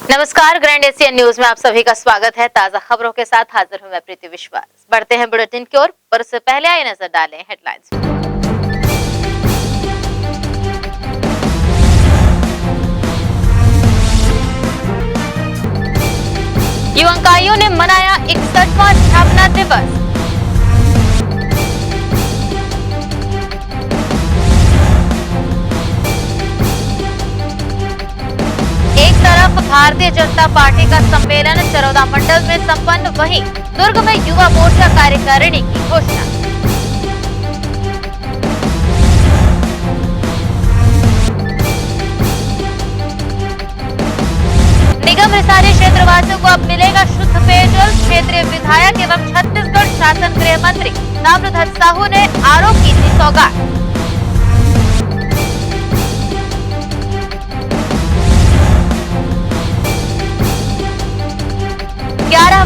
नमस्कार, grand Asian news में आप सभी का स्वागत है। ताजा खबरों के साथ हाजिर हूं मैं प्रीति विश्वास। बढ़ते हैं बुलेटिन की ओर, पर उससे पहले आइए नजर डालें हेडलाइंस। युवकाइयों ने मनाया 61वां स्थापना दिवस। एक तरफ भारतीय जनता पार्टी का सम्मेलन चरौदा मंडल में संपन्न, वहीं दुर्ग में युवा मोर्चा कार्यकारिणी की घोषणा। निगम रिसाली क्षेत्रवासियों को अब मिलेगा शुद्ध पेयजल। क्षेत्रीय विधायक एवं छत्तीसगढ़ शासन गृह मंत्री ताम्रध्वज साहू ने आरोप की थी सौगात।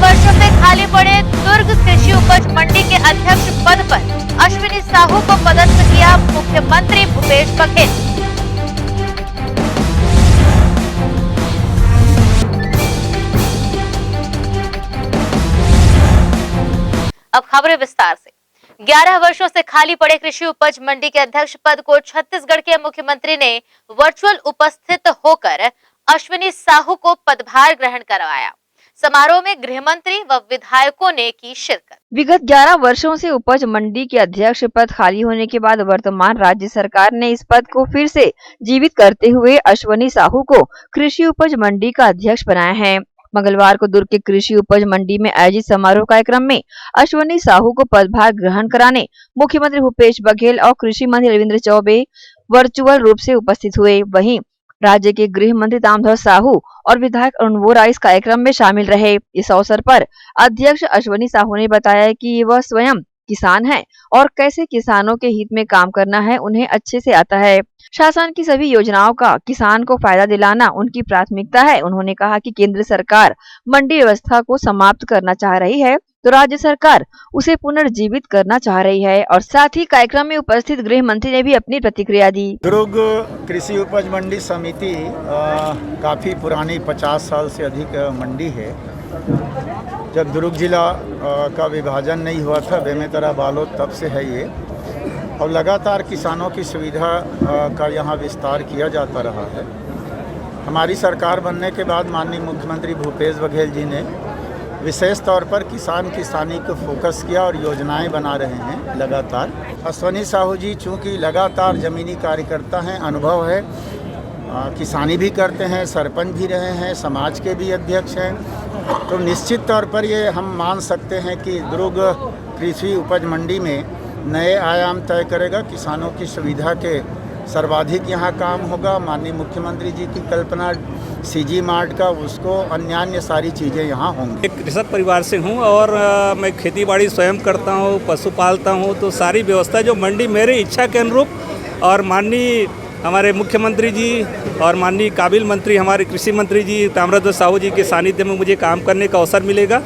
वर्षों से खाली पड़े दुर्ग कृषि उपज मंडी के अध्यक्ष पद पर अश्विनी साहू को पदस्थ किया मुख्यमंत्री भूपेश बघेल। अब खबरें विस्तार से। 11 वर्षों से खाली पड़े कृषि उपज मंडी के अध्यक्ष पद को छत्तीसगढ़ के मुख्यमंत्री ने वर्चुअल उपस्थित होकर अश्विनी साहू को पदभार ग्रहण करवाया। समारोह में गृह मंत्री व विधायकों ने की शिरकत। विगत 11 वर्षों से उपज मंडी के अध्यक्ष पद खाली होने के बाद वर्तमान राज्य सरकार ने इस पद को फिर से जीवित करते हुए अश्विनी साहू को कृषि उपज मंडी का अध्यक्ष बनाया है। मंगलवार को दुर्ग के कृषि उपज मंडी में आयोजित समारोह कार्यक्रम में अश्विनी साहू को पदभार ग्रहण कराने मुख्यमंत्री भूपेश बघेल और कृषि मंत्री रविंद्र चौबे वर्चुअल रूप से उपस्थित हुए। वहीं राज्य के गृह मंत्री ताम्रध्वज साहू और विधायक अरुण वोरा इस कार्यक्रम में शामिल रहे। इस अवसर पर अध्यक्ष अश्विनी साहू ने बताया कि वह स्वयं किसान है और कैसे किसानों के हित में काम करना है उन्हें अच्छे से आता है। शासन की सभी योजनाओं का किसान को फायदा दिलाना उनकी प्राथमिकता है। उन्होंने कहा कि केंद्र सरकार मंडी व्यवस्था को समाप्त करना चाह रही है तो राज्य सरकार उसे पुनर्जीवित करना चाह रही है। और साथ ही कार्यक्रम में उपस्थित गृह मंत्री ने भी अपनी प्रतिक्रिया दी। दुर्ग कृषि उपज मंडी समिति काफ़ी पुरानी 50 साल से अधिक मंडी है। जब दुर्ग जिला का विभाजन नहीं हुआ था बेमेतरा बालोद, तब से है ये, और लगातार किसानों की सुविधा का यहाँ विस्तार किया जाता रहा है। हमारी सरकार बनने के बाद माननीय मुख्यमंत्री भूपेश बघेल जी ने विशेष तौर पर किसानी को फोकस किया और योजनाएं बना रहे हैं लगातार। अश्विनी साहू जी चूँकि लगातार ज़मीनी कार्यकर्ता हैं, अनुभव है, किसानी भी करते हैं, सरपंच भी रहे हैं, समाज के भी अध्यक्ष हैं, तो निश्चित तौर पर ये हम मान सकते हैं कि दुर्ग कृषि उपज मंडी में नए आयाम तय करेगा। किसानों की सुविधा के सर्वाधिक यहाँ काम होगा। माननीय मुख्यमंत्री जी की कल्पना सीजी मार्ट का, उसको अन्य सारी चीज़ें यहाँ होंगी। एक कृषक परिवार से हूँ और मैं खेती बाड़ी स्वयं करता हूँ, पशु पालता हूँ, तो सारी व्यवस्था जो मंडी मेरी इच्छा के अनुरूप और माननीय हमारे मुख्यमंत्री जी और माननीय काबिल मंत्री हमारे कृषि मंत्री जी ताम्रध्वज साहू जी के सानिध्य में मुझे काम करने का अवसर मिलेगा।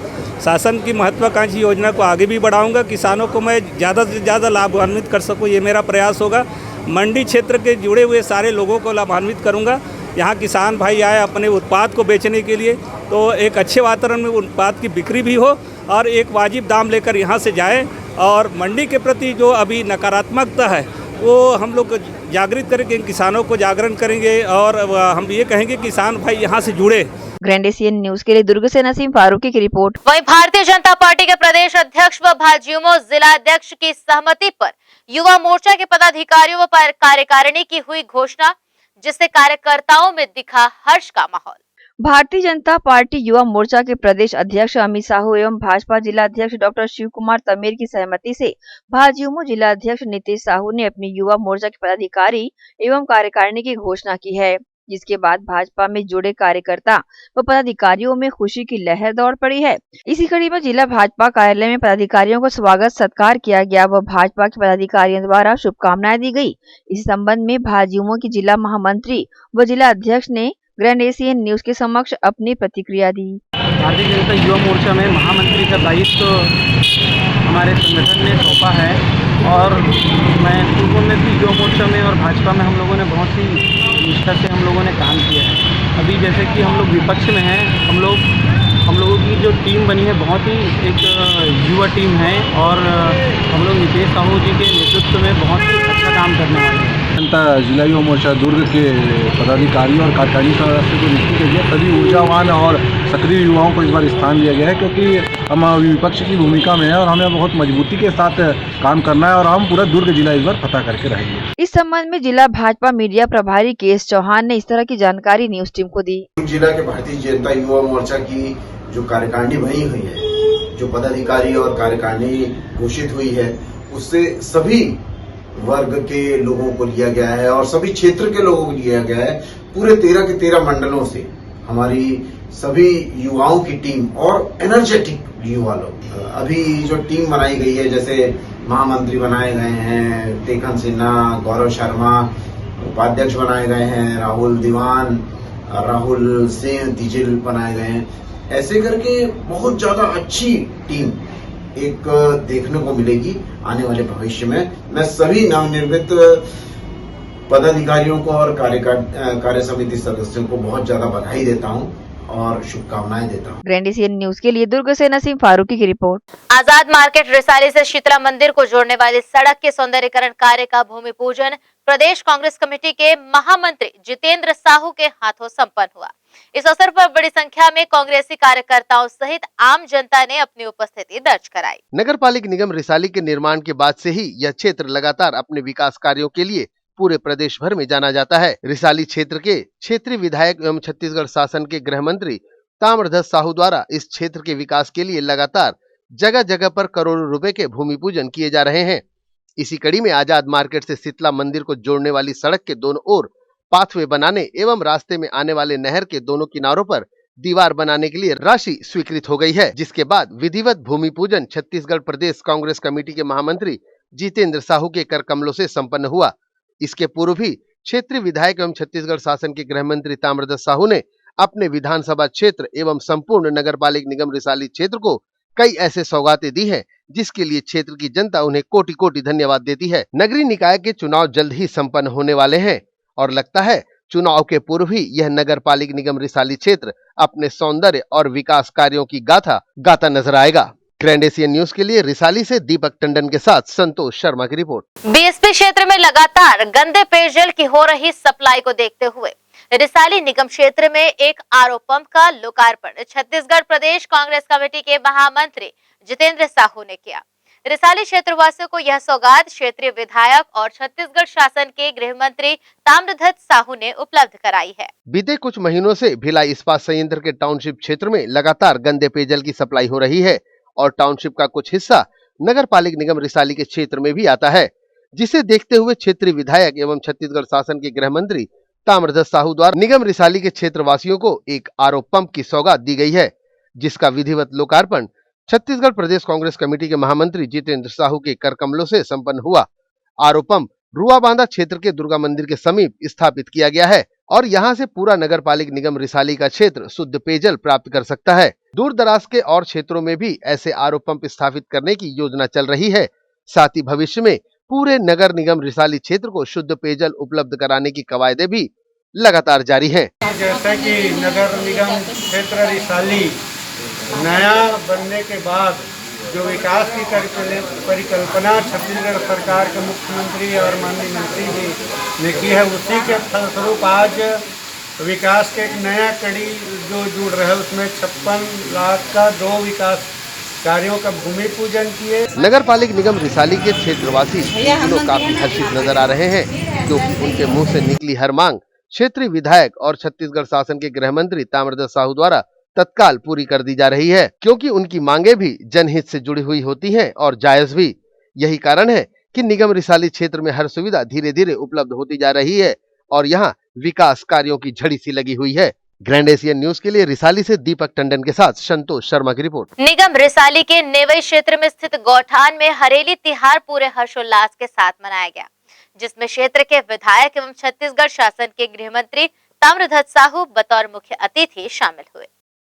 शासन की महत्वाकांक्षी योजना को आगे भी बढ़ाऊंगा। किसानों को मैं ज़्यादा से ज़्यादा लाभान्वित कर सकूं, ये मेरा प्रयास होगा। मंडी क्षेत्र के जुड़े हुए सारे लोगों को लाभान्वित करूंगा। यहाँ किसान भाई आए अपने उत्पाद को बेचने के लिए, तो एक अच्छे वातावरण में उत्पाद की बिक्री भी हो और एक वाजिब दाम लेकर यहाँ से जाए। और मंडी के प्रति जो अभी नकारात्मकता है वो हम लोग जागृत करेंगे, किसानों को जागरण करेंगे और हम ये कहेंगे किसान भाई यहाँ से जुड़े। ग्रैंड एशियन न्यूज के लिए दुर्ग से नसीम फारूकी की रिपोर्ट। वहीं भारतीय जनता पार्टी के प्रदेश अध्यक्ष व भाजयुमो जिला अध्यक्ष की सहमति पर युवा मोर्चा के पदाधिकारियों व कार्यकारिणी की हुई घोषणा, जिससे कार्यकर्ताओं में दिखा हर्ष का माहौल। भारतीय जनता पार्टी युवा मोर्चा के प्रदेश अध्यक्ष अमित साहू एवं भाजपा जिला अध्यक्ष डॉक्टर शिव कुमार तमेर की सहमति से भाजयुमो जिला अध्यक्ष नीतीश साहू ने अपनी युवा मोर्चा के पदाधिकारी एवं कार्यकारिणी की घोषणा की है, जिसके बाद भाजपा में जुड़े कार्यकर्ता व पदाधिकारियों में खुशी की लहर दौड़ पड़ी है। इसी कड़ी में जिला भाजपा कार्यालय में पदाधिकारियों को स्वागत सत्कार किया गया व भाजपा के पदाधिकारियों द्वारा शुभकामनाएं दी गई। इस संबंध में भाजयुमो की जिला महामंत्री व जिला अध्यक्ष ने ग्रैंड एशियन न्यूज के समक्ष अपनी प्रतिक्रिया दी। भारतीय जनता युवा मोर्चा में महामंत्री का दायित्व हमारे संगठन ने सौंपा है और मैं पूर्व में भी युवा मोर्चा में और भाजपा में हम लोगों ने बहुत ही निष्ठा से हम लोगों ने काम किया है। अभी जैसे कि हम लोग विपक्ष में हैं, हम लोगों की जो टीम बनी है बहुत ही एक युवा टीम है और हम लोग नीतीश साहू जी के नेतृत्व में बहुत ही अच्छा काम करने वाले हैं। जनता जिला युवा मोर्चा दुर्ग के पदाधिकारियों और कार्यकारिणी सदस्य को नियुक्ति के लिए सभी ऊर्जावान और सक्रिय युवाओं को इस बार स्थान दिया गया है, क्योंकि हम विपक्ष की भूमिका में है और हमें बहुत मजबूती के साथ काम करना है और हम पूरा दुर्ग जिला इस बार फतह करके रहेंगे। इस संबंध में जिला भाजपा मीडिया प्रभारी केएस चौहान ने इस तरह की जानकारी न्यूज टीम को दी। जिला के भारतीय जनता युवा मोर्चा की जो कार्यकारिणी बनी हुई है, जो पदाधिकारी और कार्यकारिणी घोषित हुई है, उससे सभी वर्ग के लोगों को लिया गया है और सभी क्षेत्र के लोगों को लिया गया है। पूरे 13 के 13 मंडलों से हमारी सभी युवाओं की टीम और एनर्जेटिक युवा लोग, अभी जो टीम बनाई गई है, जैसे महामंत्री बनाए गए हैं टेकन सिन्हा, गौरव शर्मा, उपाध्यक्ष बनाए गए हैं राहुल दीवान, राहुल सिंह तिजिल बनाए गए हैं। ऐसे करके बहुत ज्यादा अच्छी टीम एक देखने को मिलेगी आने वाले भविष्य में। मैं सभी नवनिर्मित पदाधिकारियों को और कार्य समिति सदस्यों को बहुत ज्यादा बधाई देता हूं और शुभकामनाएं देता हूं। ग्रैंड एशियन न्यूज के लिए दुर्ग से नसीम फारूकी की रिपोर्ट। आजाद मार्केट रिसाली से शीतला मंदिर को जोड़ने वाली सड़क के सौंदर्यीकरण कार्य का भूमि पूजन प्रदेश कांग्रेस कमेटी के महामंत्री जितेंद्र साहू के हाथों संपन्न हुआ। इस अवसर पर बड़ी संख्या में कांग्रेसी कार्यकर्ताओं सहित आम जनता ने अपनी उपस्थिति दर्ज कराई। नगर पालिक निगम रिसाली के निर्माण के बाद से ही यह क्षेत्र लगातार अपने विकास कार्यों के लिए पूरे प्रदेश भर में जाना जाता है। रिसाली क्षेत्र के क्षेत्रीय विधायक एवं छत्तीसगढ़ शासन के गृह मंत्री ताम्रध्वज साहू द्वारा इस क्षेत्र के विकास के लिए लगातार जगह जगह पर करोड़ों रुपए के भूमि पूजन किए जा रहे हैं। इसी कड़ी में आजाद मार्केट से शीतला मंदिर को जोड़ने वाली सड़क के दोनों ओर पाथवे बनाने एवं रास्ते में आने वाले नहर के दोनों किनारों पर दीवार बनाने के लिए राशि स्वीकृत हो गई है, जिसके बाद विधिवत भूमि पूजन छत्तीसगढ़ प्रदेश कांग्रेस कमेटी के महामंत्री जितेंद्र साहू के कर कमलों से संपन्न हुआ। इसके पूर्व भी क्षेत्रीय विधायक एवं छत्तीसगढ़ शासन के गृह मंत्री ताम्रध्वज साहू ने अपने विधानसभा क्षेत्र एवं संपूर्ण नगर पालिक निगम रिसाली क्षेत्र को कई ऐसे सौगातें दी हैं, जिसके लिए क्षेत्र की जनता उन्हें कोटि कोटि धन्यवाद देती है। नगरीय निकाय के चुनाव जल्द ही संपन्न होने वाले हैं और लगता है चुनाव के पूर्व ही यह नगर पालिक निगम रिसाली क्षेत्र अपने सौंदर्य और विकास कार्यों की गाथा गाता नजर आएगा। ग्रैंड एशियन न्यूज के लिए रिसाली से दीपक टंडन के साथ संतोष शर्मा की रिपोर्ट। बीएसपी क्षेत्र में लगातार गंदे पेयजल की हो रही सप्लाई को देखते हुए रिसाली निगम क्षेत्र में एक आरओ पंप का लोकार्पण छत्तीसगढ़ प्रदेश कांग्रेस कमेटी के महामंत्री जितेंद्र साहू ने किया। रिसाली क्षेत्रवासियों को यह सौगात क्षेत्रीय विधायक और छत्तीसगढ़ शासन के गृह मंत्री ताम्रध्वज साहू ने उपलब्ध कराई है। बीते कुछ महीनों से भिलाई इस्पात संयंत्र के टाउनशिप क्षेत्र में लगातार गंदे पेयजल की सप्लाई हो रही है और टाउनशिप का कुछ हिस्सा नगर पालिक निगम रिसाली के क्षेत्र में भी आता है, जिसे देखते हुए क्षेत्रीय विधायक एवं छत्तीसगढ़ शासन के गृह मंत्री ताम्रध्वज साहू द्वारा निगम रिसाली के क्षेत्रवासियों को एक आरओ पंप की सौगात दी गई है, जिसका विधिवत लोकार्पण छत्तीसगढ़ प्रदेश कांग्रेस कमेटी के महामंत्री जितेंद्र साहू के कर कमलों से संपन्न हुआ। आरओ पंप रुआबांधा क्षेत्र के दुर्गा मंदिर के समीप स्थापित किया गया है और यहां से पूरा नगर पालिक निगम रिसाली का क्षेत्र शुद्ध पेयजल प्राप्त कर सकता है। दूर दराज के और क्षेत्रों में भी ऐसे आरओ पंप स्थापित करने की योजना चल रही है। साथ ही भविष्य में पूरे नगर निगम रिसाली क्षेत्र को शुद्ध पेयजल उपलब्ध कराने की कवायदे भी लगातार जारी हैं। जैसा कि नगर निगम क्षेत्र रिसाली नया बनने के बाद जो विकास की परिकल्पना छत्तीसगढ़ सरकार के मुख्यमंत्री और माननीय मंत्री जी ने की है, उसी के फलस्वरूप आज विकास के एक नया कड़ी जो जुड़ रहा है, उसमें 56 लाख का 2 विकास कार्यों का भूमि पूजन किए। नगर पालिक निगम रिसाली के क्षेत्रवासी इन दिनों काफी हर्षित नजर आ रहे हैं, क्योंकि उनके मुंह से निकली हर मांग क्षेत्रीय विधायक और छत्तीसगढ़ शासन के गृह मंत्री ताम्रध्वज साहू द्वारा तत्काल पूरी कर दी जा रही है, क्योंकि उनकी मांगे भी जनहित से जुड़ी हुई होती हैं और जायज भी। यही कारण है कि निगम रिसाली क्षेत्र में हर सुविधा धीरे धीरे उपलब्ध होती जा रही है और यहाँ विकास कार्यों की झड़ी सी लगी हुई है। ग्रैंड एशियन न्यूज के लिए रिसाली से दीपक टंडन के साथ संतोष शर्मा की रिपोर्ट। निगम रिसाली के नेवई क्षेत्र में स्थित गौठान में हरेली तिहार पूरे हर्षोल्लास के साथ मनाया गया, जिसमें क्षेत्र के विधायक एवं छत्तीसगढ़ शासन के गृह मंत्री ताम्रध्वज साहू बतौर मुख्य अतिथि शामिल हुए।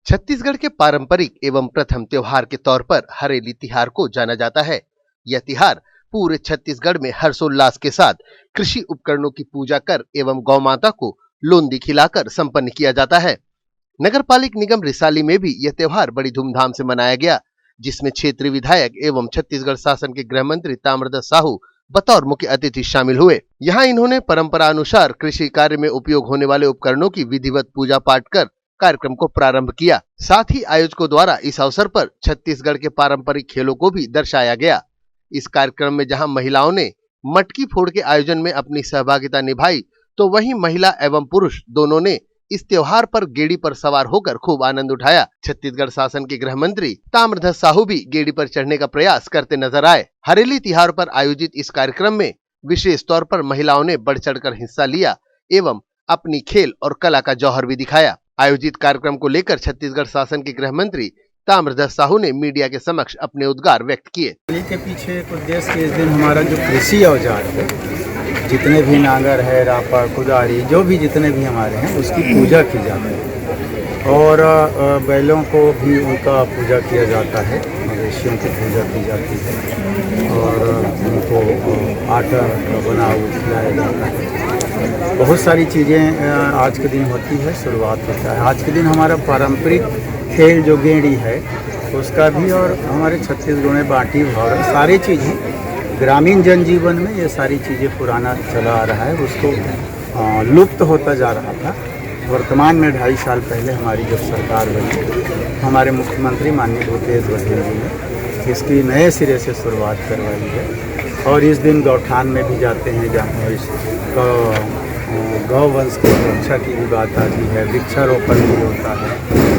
छत्तीसगढ़ के पारंपरिक एवं प्रथम त्योहार के तौर पर हरेली तिहार को जाना जाता है। यह तिहार पूरे छत्तीसगढ़ में हर्षोल्लास के साथ कृषि उपकरणों की पूजा कर एवं गौ माता को लोंदी खिलाकर संपन्न किया जाता है। नगर पालिक निगम रिसाली में भी यह त्योहार बड़ी धूमधाम से मनाया गया, जिसमें क्षेत्रीय विधायक एवं छत्तीसगढ़ शासन के गृह मंत्री ताम्रध्वज साहू बतौर मुख्य अतिथि शामिल हुए। यहाँ इन्होंने परंपरा अनुसार कृषि कार्य में उपयोग होने वाले उपकरणों की विधिवत पूजा पाठ कर कार्यक्रम को प्रारंभ किया। साथ ही आयोजकों द्वारा इस अवसर पर छत्तीसगढ़ के पारंपरिक खेलों को भी दर्शाया गया। इस कार्यक्रम में जहां महिलाओं ने मटकी फोड़ के आयोजन में अपनी सहभागिता निभाई, तो वहीं महिला एवं पुरुष दोनों ने इस त्योहार पर गेड़ी पर सवार होकर खूब आनंद उठाया। छत्तीसगढ़ शासन के गृह मंत्री ताम्रध्वज साहू भी गेड़ी पर चढ़ने का प्रयास करते नजर आए। हरेली त्योहार पर आयोजित इस कार्यक्रम में विशेष तौर पर महिलाओं ने बढ़ चढ़कर हिस्सा लिया एवं अपनी खेल और कला का जौहर भी दिखाया। आयोजित कार्यक्रम को लेकर छत्तीसगढ़ शासन के गृह मंत्री ताम्रध्वज साहू ने मीडिया के समक्ष अपने उद्गार व्यक्त किए। होली के पीछे एक उद्देश्य इस दिन हमारा जो कृषि औजार है, जितने भी नांगर है, रापा, कुदारी, जो भी जितने भी हमारे हैं, उसकी पूजा की जाती है और बैलों को भी उनका पूजा किया जाता है, मवेशियों की पूजा की जाती है और उनको आटा बना खिलाया जाता है। बहुत सारी चीज़ें आज के दिन होती है, शुरुआत होता है। आज के दिन हमारा पारंपरिक खेल जो गेड़ी है उसका भी, और हमारे छत्तीसगढ़ में बाटी भौरा, सारी चीज़ें ग्रामीण जनजीवन में ये सारी चीज़ें पुराना चला आ रहा है, उसको लुप्त होता जा रहा था। वर्तमान में 2.5 साल पहले हमारी जब सरकार बनी, हमारे मुख्यमंत्री माननीय भूपेश बघेल जी ने इसकी नए सिरे से शुरुआत करवाई है और इस दिन गौठान में भी जाते हैं जहाँ इस गौ वंश की रक्षा की भी बात आती है, वृक्षारोपण भी होता है,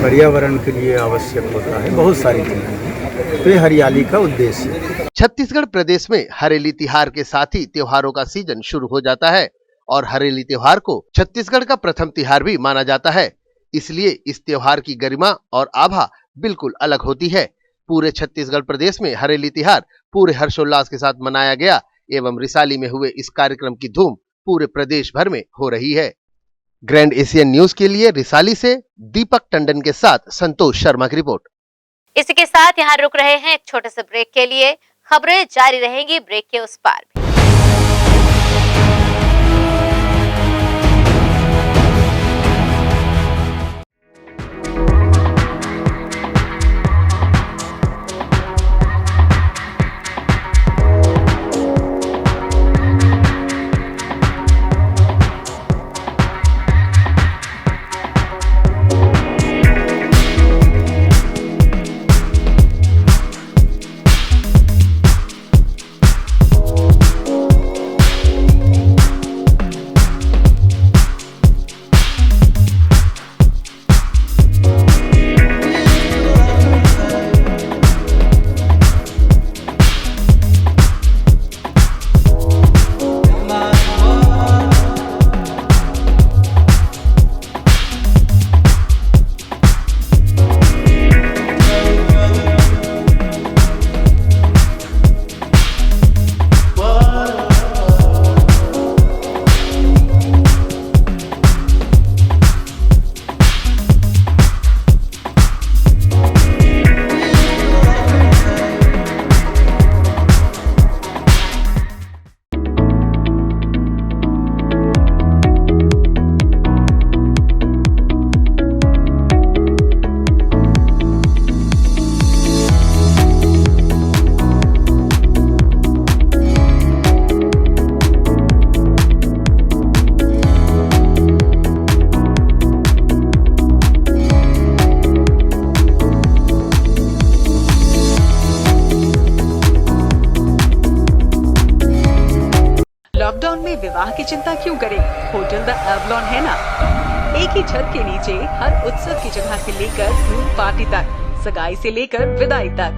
पर्यावरण के लिए आवश्यक होता है, बहुत सारी चीज़ें। तो ये हरियाली का उद्देश्य है। छत्तीसगढ़ प्रदेश में हरेली त्योहार के साथ ही त्योहारों का सीजन शुरू हो जाता है और हरेली त्योहार को छत्तीसगढ़ का प्रथम त्योहार भी माना जाता है। इसलिए इस त्योहार की गरिमा और आभा बिल्कुल अलग होती है। पूरे छत्तीसगढ़ प्रदेश में हरेली त्योहार पूरे हर्षोल्लास के साथ मनाया गया एवं रिसाली में हुए इस कार्यक्रम की धूम पूरे प्रदेश भर में हो रही है। ग्रैंड एशियन न्यूज के लिए रिसाली से दीपक टंडन के साथ संतोष शर्मा की रिपोर्ट। इसी के साथ यहाँ रुक रहे हैं एक छोटे से ब्रेक के लिए। खबरें जारी रहेंगी ब्रेक के उस पार भी। लॉकडाउन में विवाह की चिंता क्यों करें? होटल द एवलॉन है ना। एक ही छत के नीचे हर उत्सव की जगह से लेकर ग्रूम पार्टी तक, सगाई से लेकर विदाई तक,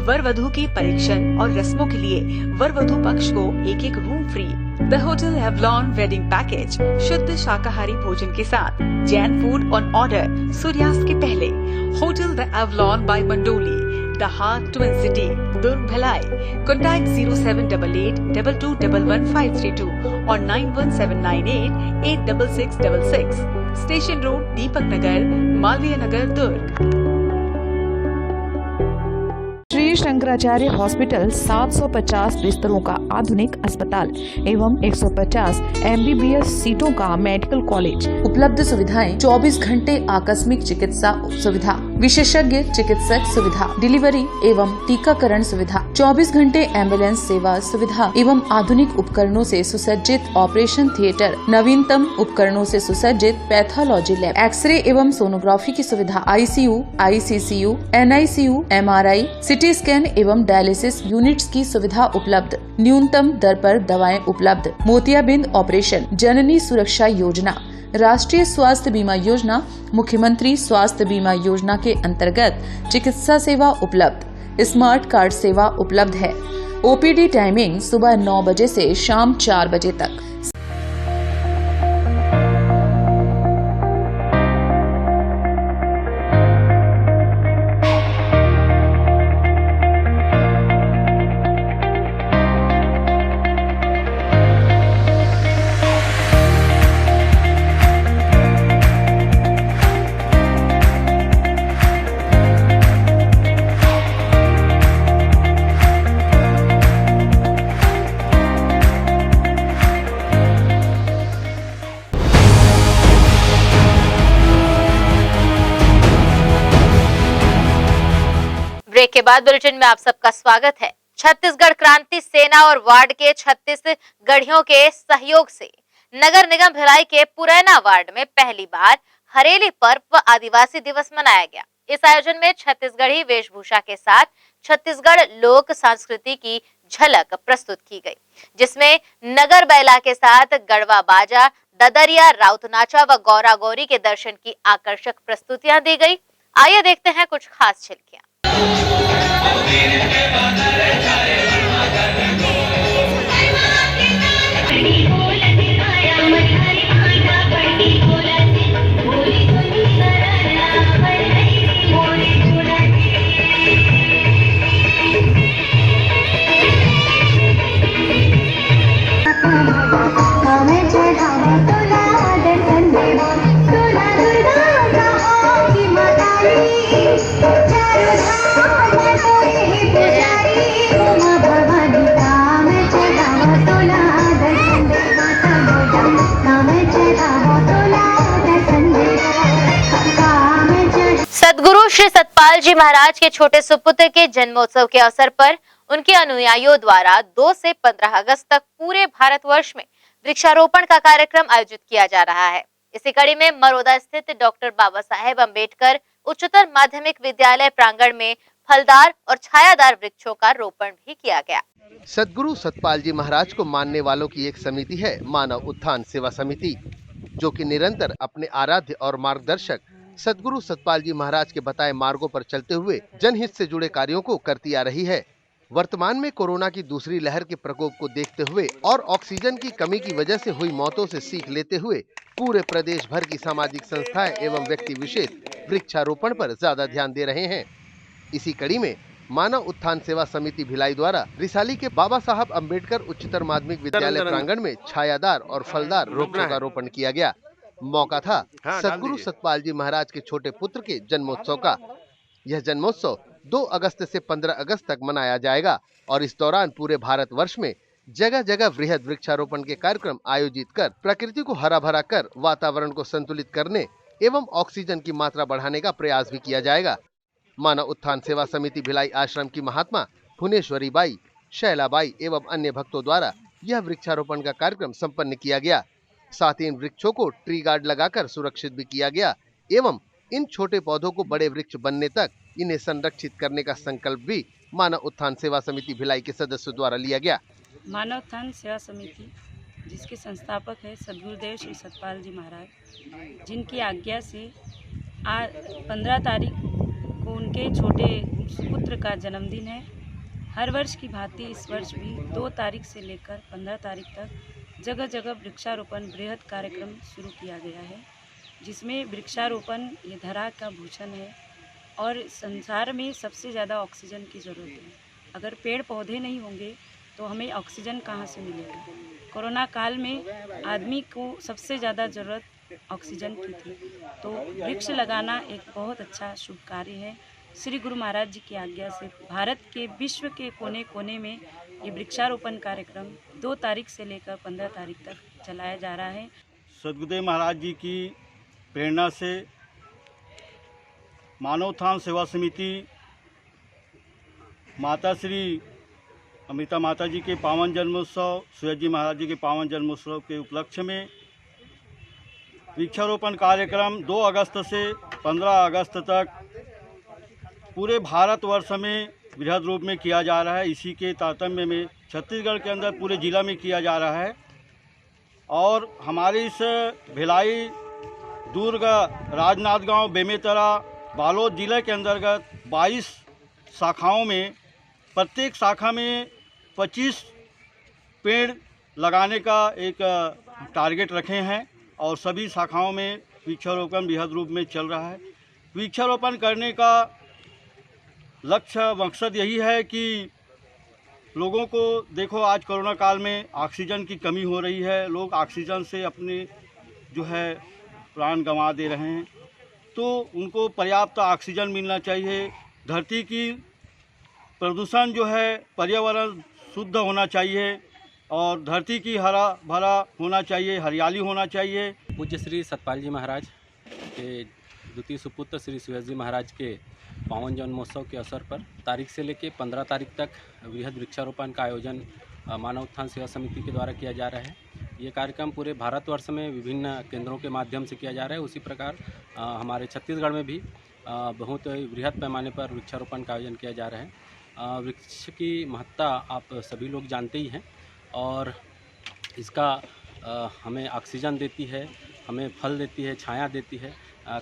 वर वधू की परीक्षण और रस्मों के लिए वर वधू पक्ष को एक room free. The hotel Avalon wedding package, शुद्ध शाकाहारी भोजन के साथ, जैन फूड ऑन ऑर्डर सूर्यास्त के पहले। Hotel the Avalon by Mandoli, the heart twin city, Durg Bhilai. Contact 078822111532 और 9179886666। Station road, Deepak Nagar, Malviya Nagar, Durg. Shri Shankaracharya hospital 750 बिस्तरों का आधुनिक अस्पताल एवं 150 MBBS सीटों का मेडिकल कॉलेज। उपलब्ध सुविधाएं 24 घंटे आकस्मिक चिकित्सा सुविधा, विशेषज्ञ चिकित्सक सुविधा, डिलीवरी एवं टीकाकरण सुविधा, 24 घंटे एम्बुलेंस सेवा सुविधा एवं आधुनिक उपकरणों से सुसज्जित ऑपरेशन थिएटर, नवीनतम उपकरणों से सुसज्जित पैथोलॉजी लैब, एक्सरे एवं सोनोग्राफी की सुविधा, ICU, ICCU, NICU, MRI, CT scan एवं डायलिसिस यूनिट्स की सुविधा उपलब्ध। न्यूनतम दर पर दवाएं उपलब्ध। मोतियाबिंद ऑपरेशन, जननी सुरक्षा योजना, राष्ट्रीय स्वास्थ्य बीमा योजना, मुख्यमंत्री स्वास्थ्य बीमा योजना के अंतर्गत चिकित्सा सेवा उपलब्ध। स्मार्ट कार्ड सेवा उपलब्ध है। OPD टाइमिंग सुबह 9 बजे से शाम 4 बजे तक। ब्रेक के बाद बुलेटिन में आप सबका स्वागत है। छत्तीसगढ़ क्रांति सेना और वार्ड के 36 गढ़ियों के सहयोग से नगर निगम भिलाई के पुरैना वार्ड में पहली बार हरेली पर्व व आदिवासी दिवस मनाया गया। इस आयोजन में छत्तीसगढ़ी वेशभूषा के साथ छत्तीसगढ़ लोक संस्कृति की झलक प्रस्तुत की गई, जिसमें नगर बैला के साथ गढ़वा बाजा, ददरिया, राउत नाचा व गौरा गौरी के दर्शन की आकर्षक प्रस्तुतियां दी गई। आइए देखते हैं कुछ खास झलकियां। सद्गुरु श्री सतपाल जी महाराज के छोटे सुपुत्र के जन्मोत्सव के अवसर पर उनके अनुयायियों द्वारा 2 से 15 अगस्त तक पूरे भारतवर्ष में वृक्षारोपण का कार्यक्रम आयोजित किया जा रहा है। इसी कड़ी में मरोदा स्थित डॉक्टर बाबा साहेब अम्बेडकर उच्चतर माध्यमिक विद्यालय प्रांगण में फलदार और छायादार वृक्षों का रोपण भी किया गया। सद्गुरु सतपाल जी महाराज को मानने वालों की एक समिति है मानव उत्थान सेवा समिति, जो कि निरंतर अपने आराध्य और मार्गदर्शक सद्गुरु सतपाल जी महाराज के बताए मार्गों पर चलते हुए जनहित से जुड़े कार्यों को करती आ रही है। वर्तमान में कोरोना की दूसरी लहर के प्रकोप को देखते हुए और ऑक्सीजन की कमी की वजह से हुई मौतों से सीख लेते हुए पूरे प्रदेश भर की सामाजिक संस्थाएं एवं व्यक्ति विशेष वृक्षारोपण पर ज्यादा ध्यान दे रहे हैं। इसी कड़ी में मानव उत्थान सेवा समिति भिलाई द्वारा रिसाली के बाबा साहब अम्बेडकर उच्चतर माध्यमिक विद्यालय प्रांगण में छायादार और फलदार वृक्षों का रोपण किया गया। मौका था सद्गुरु सतपाल जी महाराज के छोटे पुत्र के जन्मोत्सव का। यह जन्मोत्सव 2 अगस्त से 15 अगस्त तक मनाया जाएगा और इस दौरान पूरे भारतवर्ष में जगह जगह वृहद वृक्षारोपण के कार्यक्रम आयोजित कर प्रकृति को हरा भरा कर वातावरण को संतुलित करने एवं ऑक्सीजन की मात्रा बढ़ाने का प्रयास भी किया जाएगा। मानव उत्थान सेवा समिति भिलाई आश्रम की महात्मा भुवनेश्वरी बाई, शैलाबाई एवं अन्य भक्तों द्वारा यह वृक्षारोपण का कार्यक्रम संपन्न किया गया। साथ ही इन वृक्षों को ट्री गार्ड लगाकर सुरक्षित भी किया गया एवं इन छोटे पौधों को बड़े वृक्ष बनने तक इन्हें संरक्षित करने का संकल्प भी मानव उत्थान सेवा समिति भिलाई के सदस्यों द्वारा लिया गया। मानव उत्थान सेवा समिति, जिसके संस्थापक है सद्गुरुदेव श्री सतपाल जी महाराज, जिनकी आज्ञा से आज 15 तारीख को उनके छोटे पुत्र का जन्मदिन है। हर वर्ष की भांति इस वर्ष भी 2 तारीख से लेकर 15 तारीख तक जगह जगह वृक्षारोपण बृहद कार्यक्रम शुरू किया गया है, जिसमें वृक्षारोपण ये धरा का भूषण है और संसार में सबसे ज़्यादा ऑक्सीजन की ज़रूरत है। अगर पेड़ पौधे नहीं होंगे तो हमें ऑक्सीजन कहाँ से मिलेगा। कोरोना काल में आदमी को सबसे ज़्यादा ज़रूरत ऑक्सीजन की थी, तो वृक्ष लगाना एक बहुत अच्छा शुभ कार्य है, श्री गुरु महाराज जी की आज्ञा से भारत के विश्व के कोने कोने में ये वृक्षारोपण कार्यक्रम 2 तारीख से लेकर 15 तारीख तक चलाया जा रहा है। सद्गुरुदेव महाराज जी की प्रेरणा से मानव उत्थान सेवा समिति माता श्री अमृता माता जी के पावन जन्मोत्सव, सूरज जी महाराज जी के पावन जन्मोत्सव के उपलक्ष्य में वृक्षारोपण कार्यक्रम 2 अगस्त से 15 अगस्त तक पूरे भारतवर्ष में बृहद रूप में किया जा रहा है। इसी के तारतम्य में छत्तीसगढ़ के अंदर पूरे जिला में किया जा रहा है और हमारे इस भिलाई, दुर्ग, राजनांदगांव, बेमेतरा, बालोद जिले के अंतर्गत 22 शाखाओं में प्रत्येक शाखा में 25 पेड़ लगाने का एक टारगेट रखे हैं और सभी शाखाओं में वृक्षारोपण बृहद रूप में चल रहा है। वृक्षारोपण करने का लक्ष्य मकसद यही है कि लोगों को देखो, आज कोरोना काल में ऑक्सीजन की कमी हो रही है, लोग ऑक्सीजन से अपने जो है प्राण गंवा दे रहे हैं, तो उनको पर्याप्त ऑक्सीजन मिलना चाहिए। धरती की प्रदूषण जो है, पर्यावरण शुद्ध होना चाहिए और धरती की हरा भरा होना चाहिए, हरियाली होना चाहिए। पूज्य श्री सतपाल जी महाराज के द्वितीय सुपुत्र श्री सूरज जी महाराज के पावन जन्मोत्सव के अवसर पर तारीख से लेकर 15 तारीख तक वृहद वृक्षारोपण का आयोजन मानव उत्थान सेवा समिति के द्वारा किया जा रहा है। ये कार्यक्रम पूरे भारतवर्ष में विभिन्न केंद्रों के माध्यम से किया जा रहा है। उसी प्रकार हमारे छत्तीसगढ़ में भी बहुत वृहद पैमाने पर वृक्षारोपण का आयोजन किया जा रहा है। वृक्ष की महत्ता आप सभी लोग जानते ही हैं और इसका हमें ऑक्सीजन देती है, हमें फल देती है, छाया देती है।